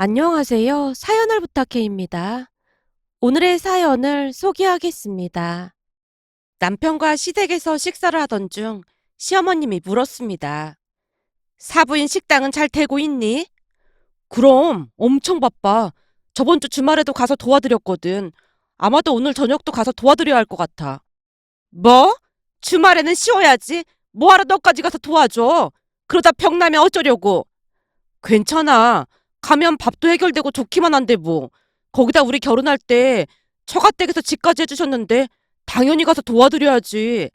안녕하세요. 사연을 부탁해입니다. 오늘의 사연을 소개하겠습니다. 남편과 시댁에서 식사를 하던 중 시어머님이 물었습니다. 사부인 식당은 잘 되고 있니? 그럼 엄청 바빠. 저번 주 주말에도 가서 도와드렸거든. 아마도 오늘 저녁도 가서 도와드려야 할 것 같아. 뭐? 주말에는 쉬어야지. 뭐하러 너까지 가서 도와줘? 그러다 병나면 어쩌려고? 괜찮아. 가면 밥도 해결되고 좋기만 한데 뭐. 거기다 우리 결혼할 때 처가댁에서 집까지 해주셨는데 당연히 가서 도와드려야지.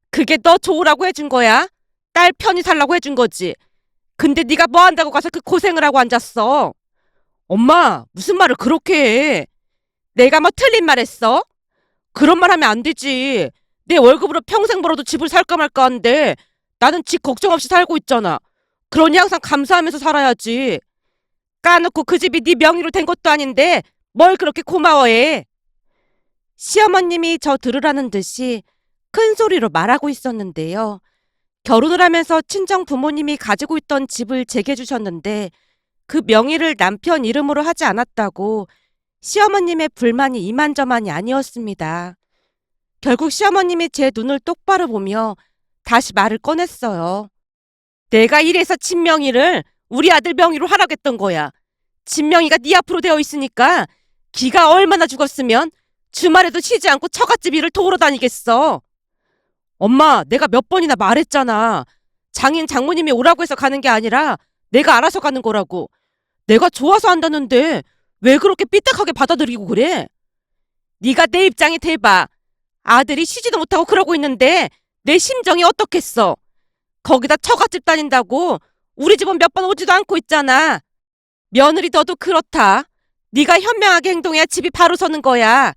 그게 너 좋으라고 해준 거야? 딸 편히 살라고 해준 거지. 근데 네가 뭐 한다고 가서 그 고생을 하고 앉았어? 엄마, 무슨 말을 그렇게 해? 내가 뭐 틀린 말 했어? 그런 말 하면 안 되지. 내 월급으로 평생 벌어도 집을 살까 말까 하는데 나는 집 걱정 없이 살고 있잖아. 그러니 항상 감사하면서 살아야지. 까놓고 그 집이 네 명의로 된 것도 아닌데 뭘 그렇게 고마워해. 시어머님이 저 들으라는 듯이 큰 소리로 말하고 있었는데요. 결혼을 하면서 친정 부모님이 가지고 있던 집을 제게 주셨는데 그 명의를 남편 이름으로 하지 않았다고 시어머님의 불만이 이만저만이 아니었습니다. 결국 시어머님이 제 눈을 똑바로 보며 다시 말을 꺼냈어요. 내가 이래서 친명의를 우리 아들 명의로 하라고 했던 거야. 진명이가 네 앞으로 되어 있으니까 기가 얼마나 죽었으면 주말에도 쉬지 않고 처갓집 일을 도우러 다니겠어. 엄마, 내가 몇 번이나 말했잖아. 장인 장모님이 오라고 해서 가는 게 아니라 내가 알아서 가는 거라고. 내가 좋아서 한다는데 왜 그렇게 삐딱하게 받아들이고 그래? 네가 내 입장이 돼봐. 아들이 쉬지도 못하고 그러고 있는데 내 심정이 어떻겠어. 거기다 처갓집 다닌다고 우리 집은 몇 번 오지도 않고 있잖아. 며느리 너도 그렇다. 네가 현명하게 행동해야 집이 바로 서는 거야.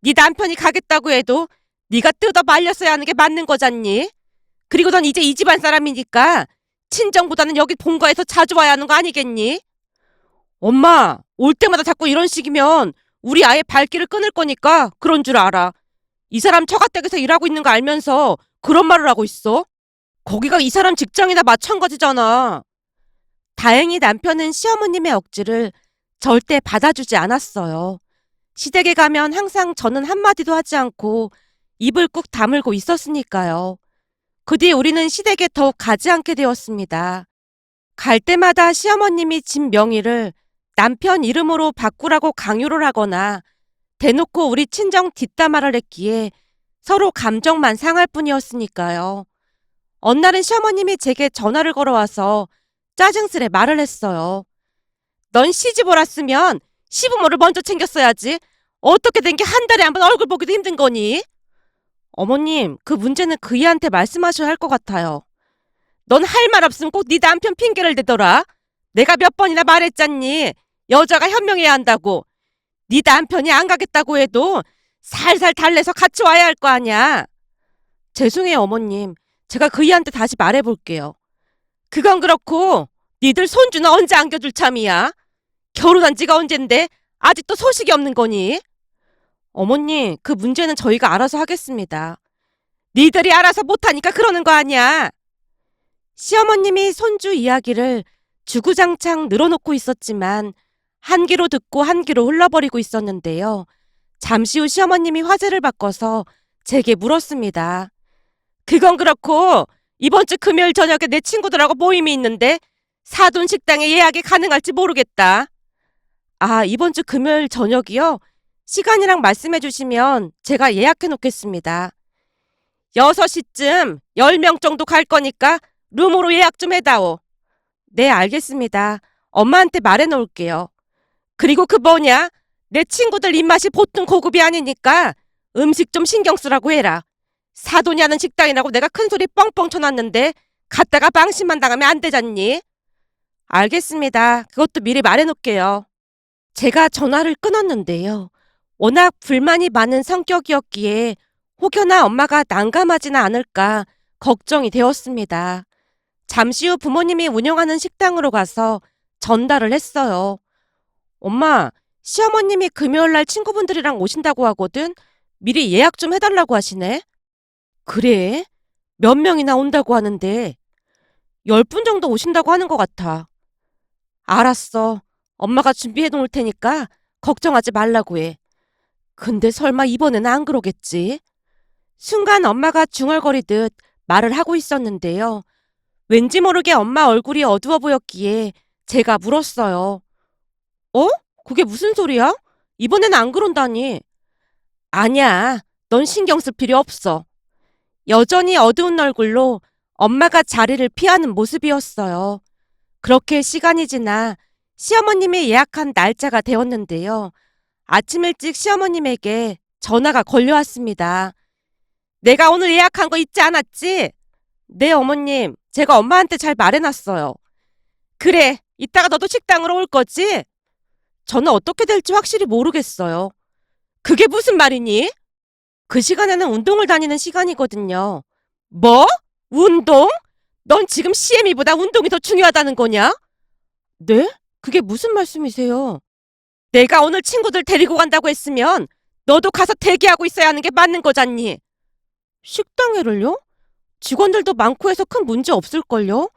네 남편이 가겠다고 해도 네가 뜯어 말렸어야 하는 게 맞는 거잖니. 그리고 넌 이제 이 집안 사람이니까 친정보다는 여기 본가에서 자주 와야 하는 거 아니겠니? 엄마, 올 때마다 자꾸 이런 식이면 우리 아예 발길을 끊을 거니까 그런 줄 알아. 이 사람 처가댁에서 일하고 있는 거 알면서 그런 말을 하고 있어? 거기가 이 사람 직장이나 마찬가지잖아. 다행히 남편은 시어머님의 억지를 절대 받아주지 않았어요. 시댁에 가면 항상 저는 한마디도 하지 않고 입을 꾹 다물고 있었으니까요. 그 뒤 우리는 시댁에 더욱 가지 않게 되었습니다. 갈 때마다 시어머님이 집 명의를 남편 이름으로 바꾸라고 강요를 하거나 대놓고 우리 친정 뒷담화를 했기에 서로 감정만 상할 뿐이었으니까요. 어느 날은 시어머님이 제게 전화를 걸어와서 짜증스레 말을 했어요. 넌 시집 올았으면 시부모를 먼저 챙겼어야지. 어떻게 된 게 한 달에 한 번 얼굴 보기도 힘든 거니? 어머님, 그 문제는 그이한테 말씀하셔야 할 것 같아요. 넌 할 말 없으면 꼭 네 남편 핑계를 대더라. 내가 몇 번이나 말했잖니. 여자가 현명해야 한다고. 네 남편이 안 가겠다고 해도 살살 달래서 같이 와야 할 거 아니야. 죄송해요, 어머님. 제가 그이한테 다시 말해볼게요. 그건 그렇고 니들 손주는 언제 안겨줄 참이야? 결혼한 지가 언젠데 아직도 소식이 없는 거니? 어머니, 그 문제는 저희가 알아서 하겠습니다. 니들이 알아서 못하니까 그러는 거 아니야. 시어머님이 손주 이야기를 주구장창 늘어놓고 있었지만 한 귀로 듣고 한 귀로 흘러버리고 있었는데요. 잠시 후 시어머님이 화제를 바꿔서 제게 물었습니다. 그건 그렇고 이번 주 금요일 저녁에 내 친구들하고 모임이 있는데 사돈 식당에 예약이 가능할지 모르겠다. 아, 이번 주 금요일 저녁이요? 시간이랑 말씀해 주시면 제가 예약해 놓겠습니다. 6시쯤 10명 정도 갈 거니까 룸으로 예약 좀 해다오. 네, 알겠습니다. 엄마한테 말해 놓을게요. 그리고 그 뭐냐? 내 친구들 입맛이 보통 고급이 아니니까 음식 좀 신경 쓰라고 해라. 사돈이 하는 식당이라고 내가 큰소리 뻥뻥 쳐놨는데 갔다가 방심만 당하면 안 되잖니? 알겠습니다. 그것도 미리 말해 놓을게요. 제가 전화를 끊었는데요. 워낙 불만이 많은 성격이었기에 혹여나 엄마가 난감하지는 않을까 걱정이 되었습니다. 잠시 후 부모님이 운영하는 식당으로 가서 전달을 했어요. 엄마, 시어머님이 금요일날 친구분들이랑 오신다고 하거든. 미리 예약 좀 해달라고 하시네. 그래? 몇 명이나 온다고 하는데 10분 정도 오신다고 하는 것 같아. 알았어. 엄마가 준비해 놓을 테니까 걱정하지 말라고 해. 근데 설마 이번에는 안 그러겠지? 순간 엄마가 중얼거리듯 말을 하고 있었는데요. 왠지 모르게 엄마 얼굴이 어두워 보였기에 제가 물었어요. 어? 그게 무슨 소리야? 이번엔 안 그런다니. 아니야. 넌 신경 쓸 필요 없어. 여전히 어두운 얼굴로 엄마가 자리를 피하는 모습이었어요. 그렇게 시간이 지나 시어머님이 예약한 날짜가 되었는데요. 아침 일찍 시어머님에게 전화가 걸려왔습니다. 내가 오늘 예약한 거 잊지 않았지? 네, 어머님. 제가 엄마한테 잘 말해놨어요. 그래, 이따가 너도 식당으로 올 거지? 저는 어떻게 될지 확실히 모르겠어요. 그게 무슨 말이니? 그 시간에는 운동을 다니는 시간이거든요. 뭐? 운동? 넌 지금 CM이보다 운동이 더 중요하다는 거냐? 네? 그게 무슨 말씀이세요? 내가 오늘 친구들 데리고 간다고 했으면 너도 가서 대기하고 있어야 하는 게 맞는 거잖니. 식당에를요? 직원들도 많고 해서 큰 문제 없을걸요?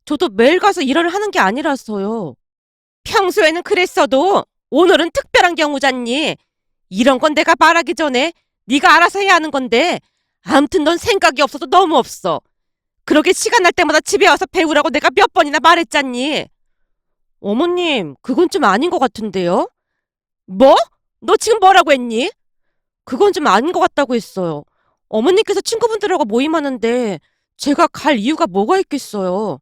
저도 매일 가서 일을 하는 게 아니라서요. 평소에는 그랬어도 오늘은 특별한 경우잖니. 이런 건 내가 말하기 전에 네가 알아서 해야 하는 건데 아무튼 넌 생각이 없어서 너무 없어. 그러게 시간 날 때마다 집에 와서 배우라고 내가 몇 번이나 말했잖니. 어머님, 그건 좀 아닌 것 같은데요? 뭐? 너 지금 뭐라고 했니? 그건 좀 아닌 것 같다고 했어요. 어머니께서 친구분들하고 모임하는데 제가 갈 이유가 뭐가 있겠어요.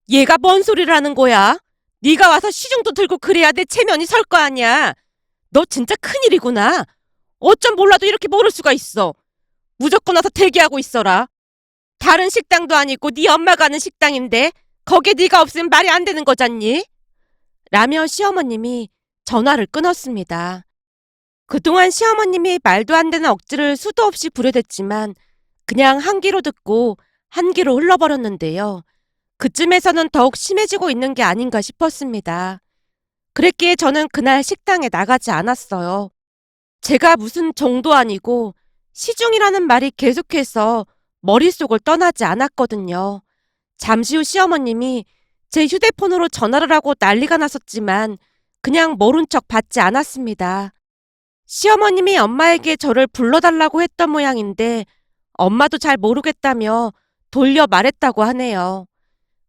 얘가 뭔 소리를 하는 거야? 네가 와서 시중도 들고 그래야 내 체면이 설 거 아니야. 너 진짜 큰일이구나. 어쩜 몰라도 이렇게 모를 수가 있어. 무조건 와서 대기하고 있어라. 다른 식당도 아니고 네 엄마 가는 식당인데 거기에 네가 없으면 말이 안 되는 거잖니? 라며 시어머님이 전화를 끊었습니다. 그동안 시어머님이 말도 안 되는 억지를 수도 없이 부려댔지만 그냥 한 귀로 듣고 한 귀로 흘러버렸는데요. 그쯤에서는 더욱 심해지고 있는 게 아닌가 싶었습니다. 그랬기에 저는 그날 식당에 나가지 않았어요. 제가 무슨 정도 아니고 시중이라는 말이 계속해서 머릿속을 떠나지 않았거든요. 잠시 후 시어머님이 제 휴대폰으로 전화를 하고 난리가 났었지만 그냥 모른 척 받지 않았습니다. 시어머님이 엄마에게 저를 불러달라고 했던 모양인데 엄마도 잘 모르겠다며 돌려 말했다고 하네요.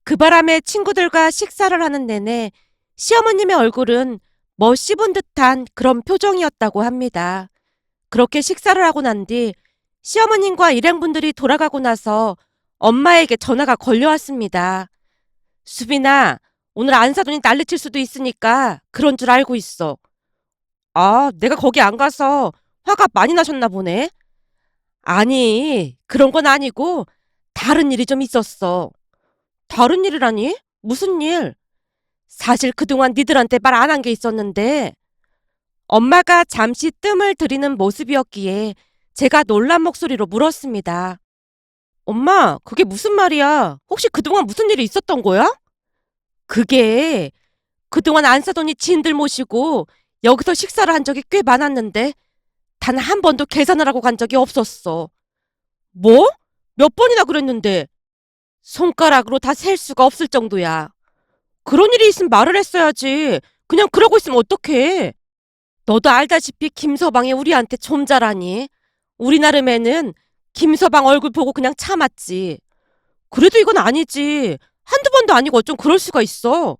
그 바람에 친구들과 식사를 하는 내내 시어머님의 얼굴은 뭐 씹은 듯한 그런 표정이었다고 합니다. 그렇게 식사를 하고 난 뒤 시어머님과 일행분들이 돌아가고 나서 엄마에게 전화가 걸려왔습니다. 수빈아, 오늘 안사돈이 난리칠 수도 있으니까 그런 줄 알고 있어. 아, 내가 거기 안 가서 화가 많이 나셨나 보네. 아니, 그런 건 아니고 다른 일이 좀 있었어. 다른 일이라니? 무슨 일? 사실 그동안 니들한테 말 안 한 게 있었는데 엄마가 잠시 뜸을 들이는 모습이었기에 제가 놀란 목소리로 물었습니다. 엄마, 그게 무슨 말이야? 혹시 그동안 무슨 일이 있었던 거야? 그게 그동안 안사돈이 지인들 모시고 여기서 식사를 한 적이 꽤 많았는데 단 한 번도 계산을 하고 간 적이 없었어. 뭐? 몇 번이나 그랬는데 손가락으로 다 셀 수가 없을 정도야. 그런 일이 있으면 말을 했어야지. 그냥 그러고 있으면 어떡해. 너도 알다시피 김서방이 우리한테 좀 잘하니. 우리 나름에는 김서방 얼굴 보고 그냥 참았지. 그래도 이건 아니지. 한두 번도 아니고 어쩜 그럴 수가 있어.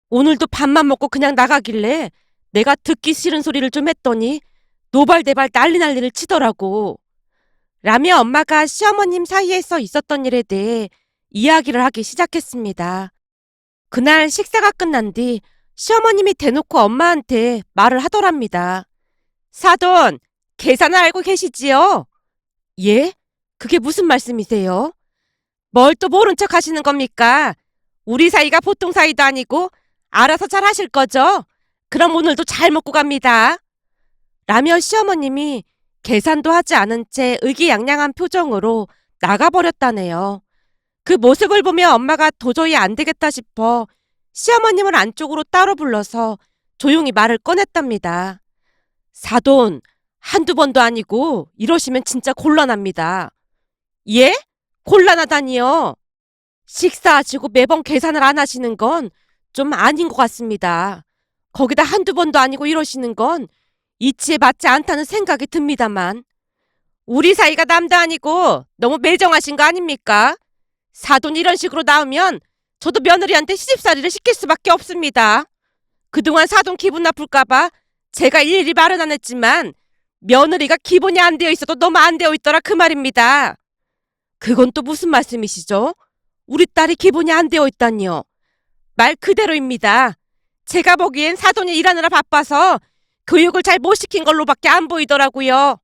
오늘도 밥만 먹고 그냥 나가길래 내가 듣기 싫은 소리를 좀 했더니 노발대발 난리를 치더라고. 라며 엄마가 시어머님 사이에서 있었던 일에 대해 이야기를 하기 시작했습니다. 그날 식사가 끝난 뒤 시어머님이 대놓고 엄마한테 말을 하더랍니다. 사돈, 계산을 알고 계시지요? 예? 그게 무슨 말씀이세요? 뭘 또 모른 척 하시는 겁니까? 우리 사이가 보통 사이도 아니고 알아서 잘 하실 거죠? 그럼 오늘도 잘 먹고 갑니다. 라며 시어머님이 계산도 하지 않은 채 의기양양한 표정으로 나가버렸다네요. 그 모습을 보며 엄마가 도저히 안 되겠다 싶어 시어머님을 안쪽으로 따로 불러서 조용히 말을 꺼냈답니다. 사돈, 한두 번도 아니고 이러시면 진짜 곤란합니다. 예? 곤란하다니요? 식사하시고 매번 계산을 안 하시는 건 좀 아닌 것 같습니다. 거기다 한두 번도 아니고 이러시는 건 이치에 맞지 않다는 생각이 듭니다만. 우리 사이가 남도 아니고 너무 매정하신 거 아닙니까? 사돈이 이런 식으로 나오면 저도 며느리한테 시집살이를 시킬 수밖에 없습니다. 그동안 사돈 기분 나쁠까봐 제가 일일이 말은 안 했지만 며느리가 기본이 안 되어 있어도 너무 안 되어 있더라 그 말입니다. 그건 또 무슨 말씀이시죠? 우리 딸이 기본이 안 되어 있다니요. 말 그대로입니다. 제가 보기엔 사돈이 일하느라 바빠서 교육을 잘 못 시킨 걸로밖에 안 보이더라고요.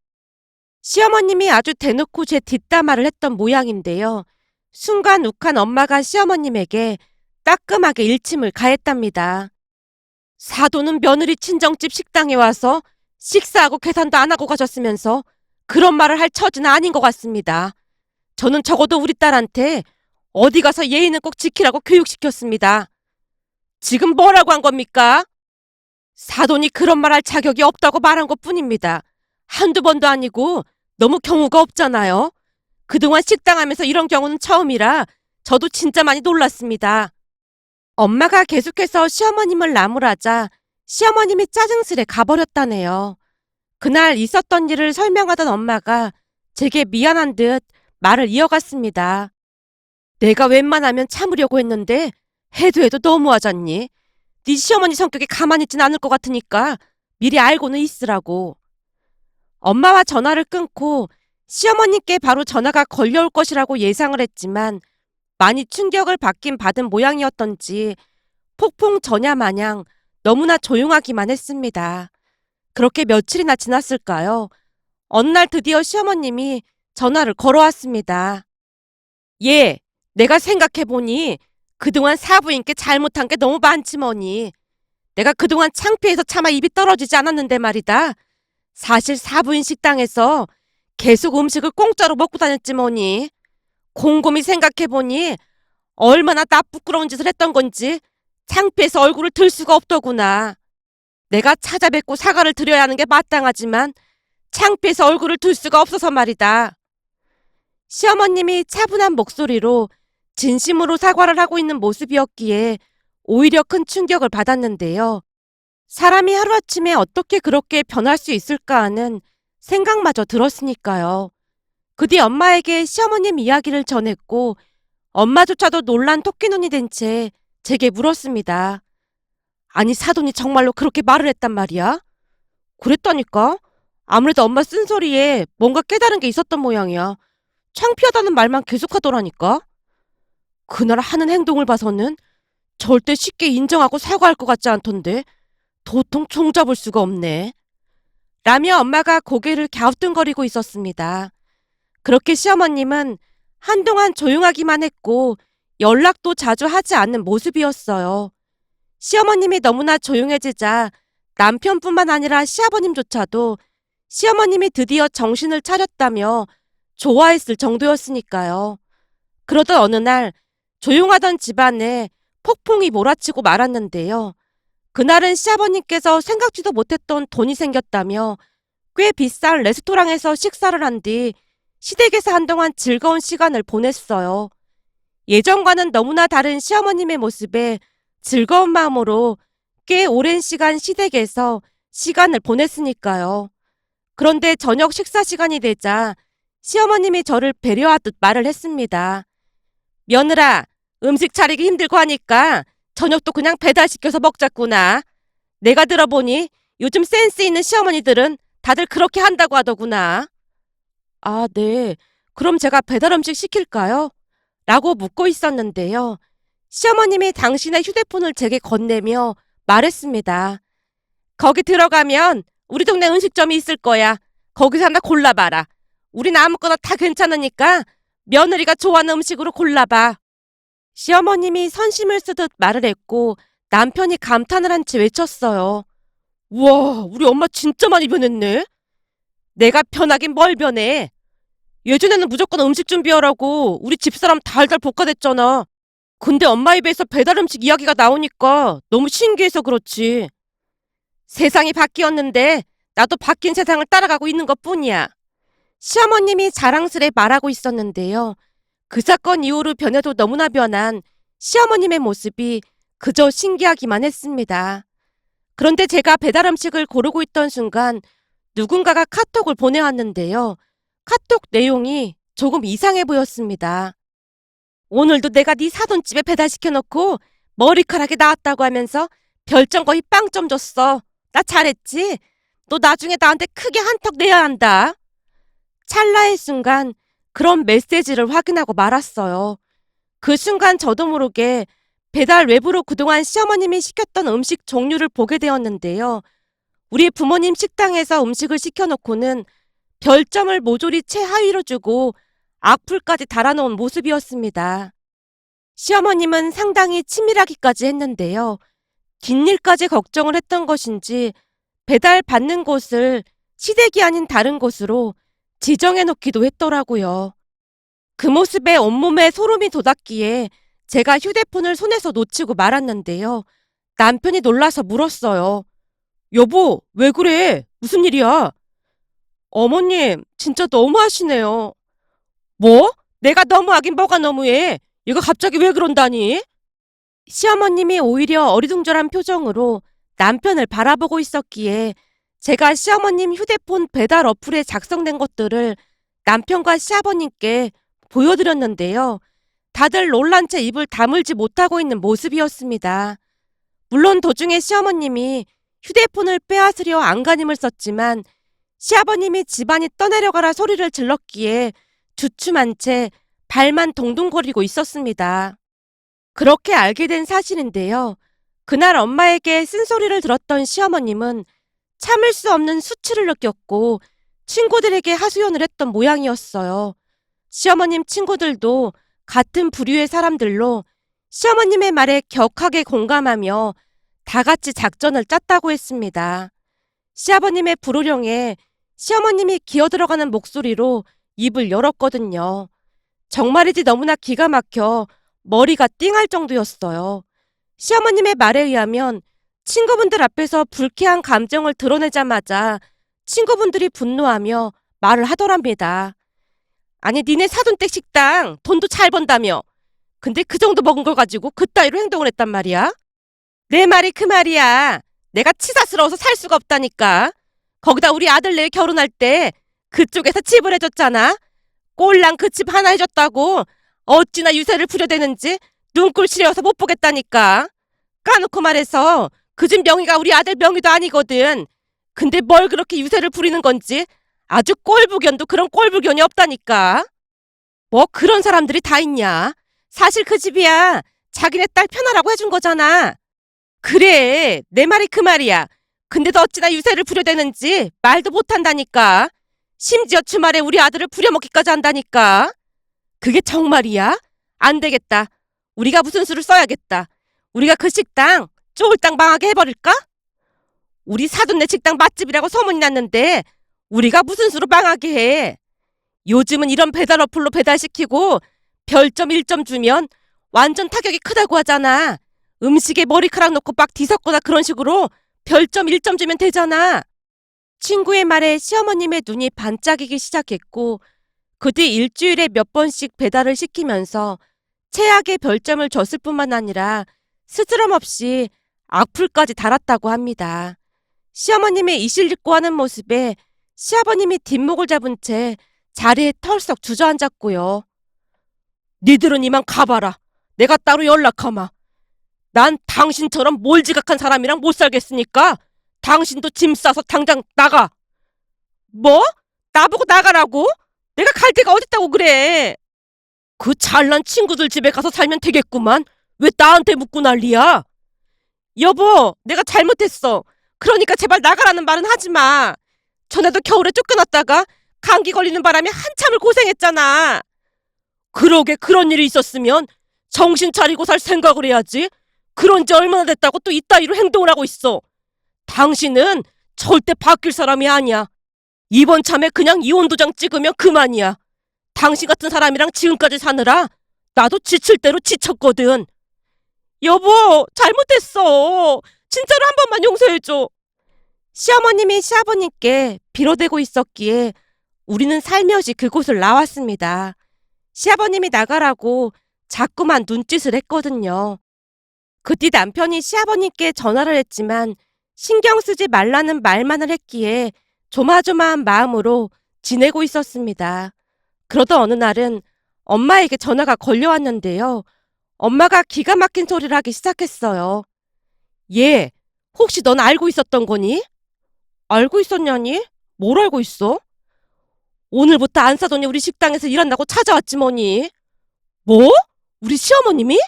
시어머님이 아주 대놓고 제 뒷담화를 했던 모양인데요. 순간 욱한 엄마가 시어머님에게 따끔하게 일침을 가했답니다. 사돈은 며느리 친정집 식당에 와서 식사하고 계산도 안 하고 가셨으면서 그런 말을 할 처지는 아닌 것 같습니다. 저는 적어도 우리 딸한테 어디 가서 예의는 꼭 지키라고 교육시켰습니다. 지금 뭐라고 한 겁니까? 사돈이 그런 말 할 자격이 없다고 말한 것뿐입니다. 한두 번도 아니고 너무 경우가 없잖아요. 그동안 식당 하면서 이런 경우는 처음이라 저도 진짜 많이 놀랐습니다. 엄마가 계속해서 시어머님을 나무라자 시어머님이 짜증스레 가버렸다네요. 그날 있었던 일을 설명하던 엄마가 제게 미안한 듯 말을 이어갔습니다. 내가 웬만하면 참으려고 했는데 해도 해도 너무하잖니. 네 시어머니 성격에 가만히 있진 않을 것 같으니까 미리 알고는 있으라고. 엄마와 전화를 끊고 시어머님께 바로 전화가 걸려올 것이라고 예상을 했지만 많이 충격을 받은 모양이었던지 폭풍 전야 마냥 너무나 조용하기만 했습니다. 그렇게 며칠이나 지났을까요? 어느 날 드디어 시어머님이 전화를 걸어왔습니다. 예, 내가 생각해보니 그동안 사부인께 잘못한 게 너무 많지 뭐니. 내가 그동안 창피해서 차마 입이 떨어지지 않았는데 말이다. 사실 사부인 식당에서 계속 음식을 공짜로 먹고 다녔지 뭐니. 곰곰이 생각해보니 얼마나 나 부끄러운 짓을 했던 건지 창피해서 얼굴을 들 수가 없더구나. 내가 찾아뵙고 사과를 드려야 하는 게 마땅하지만 창피해서 얼굴을 들 수가 없어서 말이다. 시어머님이 차분한 목소리로 진심으로 사과를 하고 있는 모습이었기에 오히려 큰 충격을 받았는데요. 사람이 하루아침에 어떻게 그렇게 변할 수 있을까 하는 생각마저 들었으니까요. 그 뒤 엄마에게 시어머님 이야기를 전했고 엄마조차도 놀란 토끼눈이 된 채 제게 물었습니다. 아니 사돈이 정말로 그렇게 말을 했단 말이야? 그랬다니까? 아무래도 엄마 쓴소리에 뭔가 깨달은 게 있었던 모양이야. 창피하다는 말만 계속하더라니까? 그날 하는 행동을 봐서는 절대 쉽게 인정하고 사과할 것 같지 않던데 도통 종잡을 수가 없네. 라며 엄마가 고개를 갸우뚱거리고 있었습니다. 그렇게 시어머님은 한동안 조용하기만 했고 연락도 자주 하지 않는 모습이었어요. 시어머님이 너무나 조용해지자 남편뿐만 아니라 시아버님조차도 시어머님이 드디어 정신을 차렸다며 좋아했을 정도였으니까요. 그러던 어느 날 조용하던 집안에 폭풍이 몰아치고 말았는데요. 그날은 시아버님께서 생각지도 못했던 돈이 생겼다며 꽤 비싼 레스토랑에서 식사를 한 뒤 시댁에서 한동안 즐거운 시간을 보냈어요. 예전과는 너무나 다른 시어머님의 모습에 즐거운 마음으로 꽤 오랜 시간 시댁에서 시간을 보냈으니까요. 그런데 저녁 식사 시간이 되자 시어머님이 저를 배려하듯 말을 했습니다. 며느라, 음식 차리기 힘들고 하니까 저녁도 그냥 배달시켜서 먹자꾸나. 내가 들어보니 요즘 센스 있는 시어머니들은 다들 그렇게 한다고 하더구나. 아, 네. 그럼 제가 배달 음식 시킬까요? 라고 묻고 있었는데요. 시어머님이 당신의 휴대폰을 제게 건네며 말했습니다. 거기 들어가면 우리 동네 음식점이 있을 거야. 거기서 하나 골라봐라. 우린 아무거나 다 괜찮으니까 며느리가 좋아하는 음식으로 골라봐. 시어머님이 선심을 쓰듯 말을 했고 남편이 감탄을 한 채 외쳤어요. 우와, 우리 엄마 진짜 많이 변했네. 내가 변하긴 뭘 변해. 예전에는 무조건 음식 준비하라고 우리 집사람 달달 볶아댔잖아. 근데 엄마 입에서 배달 음식 이야기가 나오니까 너무 신기해서 그렇지. 세상이 바뀌었는데 나도 바뀐 세상을 따라가고 있는 것뿐이야. 시어머님이 자랑스레 말하고 있었는데요. 그 사건 이후로 변해도 너무나 변한 시어머님의 모습이 그저 신기하기만 했습니다. 그런데 제가 배달 음식을 고르고 있던 순간 누군가가 카톡을 보내왔는데요. 카톡 내용이 조금 이상해 보였습니다. 오늘도 내가 네 사돈집에 배달시켜놓고 머리카락이 나왔다고 하면서 별점 거의 빵점 줬어. 나 잘했지? 너 나중에 나한테 크게 한턱 내야 한다. 찰나의 순간 그런 메시지를 확인하고 말았어요. 그 순간 저도 모르게 배달 외부로 그동안 시어머님이 시켰던 음식 종류를 보게 되었는데요. 우리 부모님 식당에서 음식을 시켜놓고는 별점을 모조리 최하위로 주고 악플까지 달아놓은 모습이었습니다. 시어머님은 상당히 치밀하기까지 했는데요. 뒷일까지 걱정을 했던 것인지 배달 받는 곳을 시댁이 아닌 다른 곳으로 지정해 놓기도 했더라고요. 그 모습에 온몸에 소름이 돋았기에 제가 휴대폰을 손에서 놓치고 말았는데요. 남편이 놀라서 물었어요. 여보, 왜 그래? 무슨 일이야? 어머님, 진짜 너무하시네요. 뭐? 내가 너무하긴 뭐가 너무해? 얘가 갑자기 왜 그런다니? 시어머님이 오히려 어리둥절한 표정으로 남편을 바라보고 있었기에 제가 시어머님 휴대폰 배달 어플에 작성된 것들을 남편과 시아버님께 보여드렸는데요. 다들 놀란 채 입을 다물지 못하고 있는 모습이었습니다. 물론 도중에 시어머님이 휴대폰을 빼앗으려 안간힘을 썼지만 시아버님이 집안이 떠내려가라 소리를 질렀기에 주춤한 채 발만 동동거리고 있었습니다. 그렇게 알게 된 사실인데요. 그날 엄마에게 쓴소리를 들었던 시어머님은 참을 수 없는 수치를 느꼈고 친구들에게 하소연을 했던 모양이었어요. 시어머님 친구들도 같은 부류의 사람들로 시어머님의 말에 격하게 공감하며 다 같이 작전을 짰다고 했습니다. 시아버님의 불호령에 시어머님이 기어들어가는 목소리로 입을 열었거든요. 정말이지 너무나 기가 막혀 머리가 띵할 정도였어요. 시어머님의 말에 의하면 친구분들 앞에서 불쾌한 감정을 드러내자마자 친구분들이 분노하며 말을 하더랍니다. 아니 니네 사돈댁 식당 돈도 잘 번다며. 근데 그 정도 먹은 걸 가지고 그따위로 행동을 했단 말이야? 내 말이 그 말이야. 내가 치사스러워서 살 수가 없다니까. 거기다 우리 아들네 결혼할 때 그쪽에서 집을 해줬잖아. 꼴랑 그 집 하나 해줬다고 어찌나 유세를 부려대는지 눈꼴 시려워서 못 보겠다니까. 까놓고 말해서 그 집 명의가 우리 아들 명의도 아니거든. 근데 뭘 그렇게 유세를 부리는 건지 아주 꼴불견도 그런 꼴불견이 없다니까. 뭐 그런 사람들이 다 있냐. 사실 그 집이야 자기네 딸 편하라고 해준 거잖아. 그래 내 말이 그 말이야. 근데도 어찌나 유세를 부려대는지 말도 못한다니까. 심지어 주말에 우리 아들을 부려먹기까지 한다니까. 그게 정말이야? 안 되겠다. 우리가 무슨 수를 써야겠다. 우리가 그 식당 쫄딱 망하게 해버릴까? 우리 사돈네 식당 맛집이라고 소문이 났는데 우리가 무슨 수로 망하게 해. 요즘은 이런 배달 어플로 배달시키고 별점 1점 주면 완전 타격이 크다고 하잖아. 음식에 머리카락 넣고 막 뒤섞거나 그런 식으로 별점 1점 주면 되잖아. 친구의 말에 시어머님의 눈이 반짝이기 시작했고 그 뒤 일주일에 몇 번씩 배달을 시키면서 최악의 별점을 줬을 뿐만 아니라 스스럼 없이 악플까지 달았다고 합니다. 시어머님의 이실직고 하는 모습에 시아버님이 뒷목을 잡은 채 자리에 털썩 주저앉았고요. 니들은 이만 가봐라. 내가 따로 연락하마. 난 당신처럼 몰지각한 사람이랑 못 살겠으니까 당신도 짐 싸서 당장 나가. 뭐? 나보고 나가라고? 내가 갈 데가 어딨다고 그래. 그 잘난 친구들 집에 가서 살면 되겠구만. 왜 나한테 묻고 난리야? 여보, 내가 잘못했어. 그러니까 제발 나가라는 말은 하지 마. 전에도 겨울에 쫓겨났다가 감기 걸리는 바람에 한참을 고생했잖아. 그러게 그런 일이 있었으면 정신 차리고 살 생각을 해야지. 그런 지 얼마나 됐다고 또 이따위로 행동을 하고 있어. 당신은 절대 바뀔 사람이 아니야. 이번 참에 그냥 이혼 도장 찍으면 그만이야. 당신 같은 사람이랑 지금까지 사느라 나도 지칠 대로 지쳤거든. 여보, 잘못했어. 진짜로 한 번만 용서해줘. 시어머님이 시아버님께 빌어대고 있었기에 우리는 살며시 그곳을 나왔습니다. 시아버님이 나가라고 자꾸만 눈짓을 했거든요. 그 뒤 남편이 시아버님께 전화를 했지만 신경 쓰지 말라는 말만을 했기에 조마조마한 마음으로 지내고 있었습니다. 그러던 어느 날은 엄마에게 전화가 걸려왔는데요. 엄마가 기가 막힌 소리를 하기 시작했어요. 얘, 혹시 넌 알고 있었던 거니? 알고 있었냐니? 뭘 알고 있어? 오늘부터 안사돈이 우리 식당에서 일한다고 찾아왔지 뭐니? 뭐? 우리 시어머님이?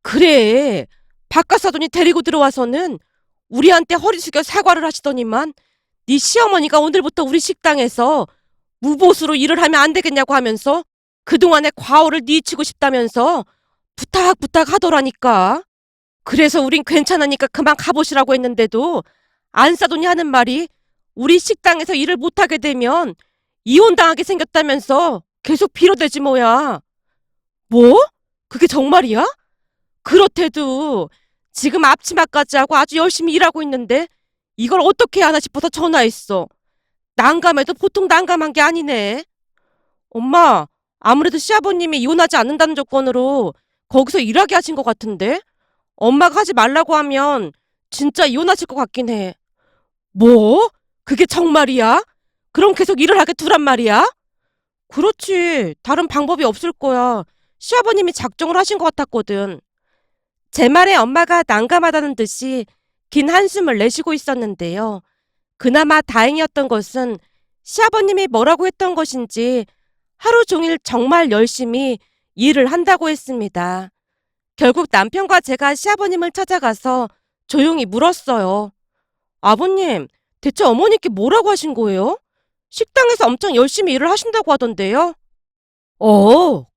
그래. 바깥사돈이 데리고 들어와서는 우리한테 허리 숙여 사과를 하시더니만 네 시어머니가 오늘부터 우리 식당에서 무보수로 일을 하면 안 되겠냐고 하면서 그동안의 과오를 뉘치고 싶다면서 부탁 하더라니까. 그래서 우린 괜찮으니까 그만 가보시라고 했는데도 안사돈이 하는 말이 우리 식당에서 일을 못하게 되면 이혼당하게 생겼다면서 계속 빌어대지 뭐야. 뭐? 그게 정말이야? 그렇대도 지금 앞치마까지 하고 아주 열심히 일하고 있는데 이걸 어떻게 하나 싶어서 전화했어. 난감해도 보통 난감한 게 아니네. 엄마, 아무래도 시아버님이 이혼하지 않는다는 조건으로 거기서 일하게 하신 것 같은데? 엄마가 하지 말라고 하면 진짜 이혼하실 것 같긴 해. 뭐? 그게 정말이야? 그럼 계속 일을 하게 두란 말이야? 그렇지. 다른 방법이 없을 거야. 시아버님이 작정을 하신 것 같았거든. 제 말에 엄마가 난감하다는 듯이 긴 한숨을 내쉬고 있었는데요. 그나마 다행이었던 것은 시아버님이 뭐라고 했던 것인지 하루 종일 정말 열심히 일을 한다고 했습니다. 결국 남편과 제가 시아버님을 찾아가서 조용히 물었어요. 아버님, 대체 어머니께 뭐라고 하신 거예요? 식당에서 엄청 열심히 일을 하신다고 하던데요?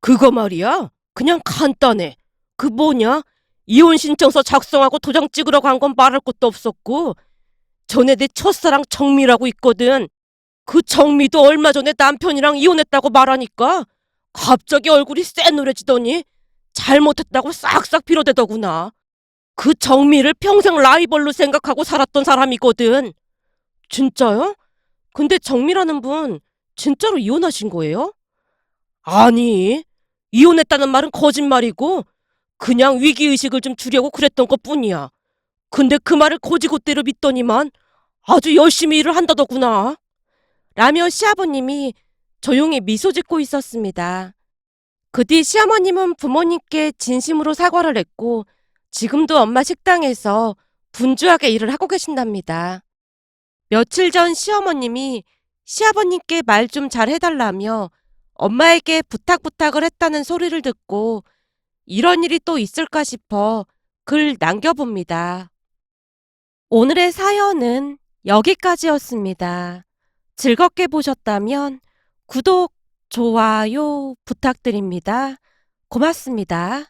그거 말이야. 그냥 간단해. 그 뭐냐? 이혼 신청서 작성하고 도장 찍으라고 한 건 말할 것도 없었고, 전에 내 첫사랑 정미라고 있거든. 그 정미도 얼마 전에 남편이랑 이혼했다고 말하니까 갑자기 얼굴이 새노래지더니 잘못했다고 싹싹 빌어대더구나. 그 정미를 평생 라이벌로 생각하고 살았던 사람이거든. 진짜요? 근데 정미라는 분 진짜로 이혼하신 거예요? 아니, 이혼했다는 말은 거짓말이고 그냥 위기의식을 좀 주려고 그랬던 것뿐이야. 근데 그 말을 고지고대로 믿더니만 아주 열심히 일을 한다더구나. 라며 시아버님이 조용히 미소 짓고 있었습니다. 그 뒤 시어머님은 부모님께 진심으로 사과를 했고 지금도 엄마 식당에서 분주하게 일을 하고 계신답니다. 며칠 전 시어머님이 시아버님께 말 좀 잘 해달라며 엄마에게 부탁을 했다는 소리를 듣고 이런 일이 또 있을까 싶어 글 남겨봅니다. 오늘의 사연은 여기까지였습니다. 즐겁게 보셨다면 구독, 좋아요 부탁드립니다. 고맙습니다.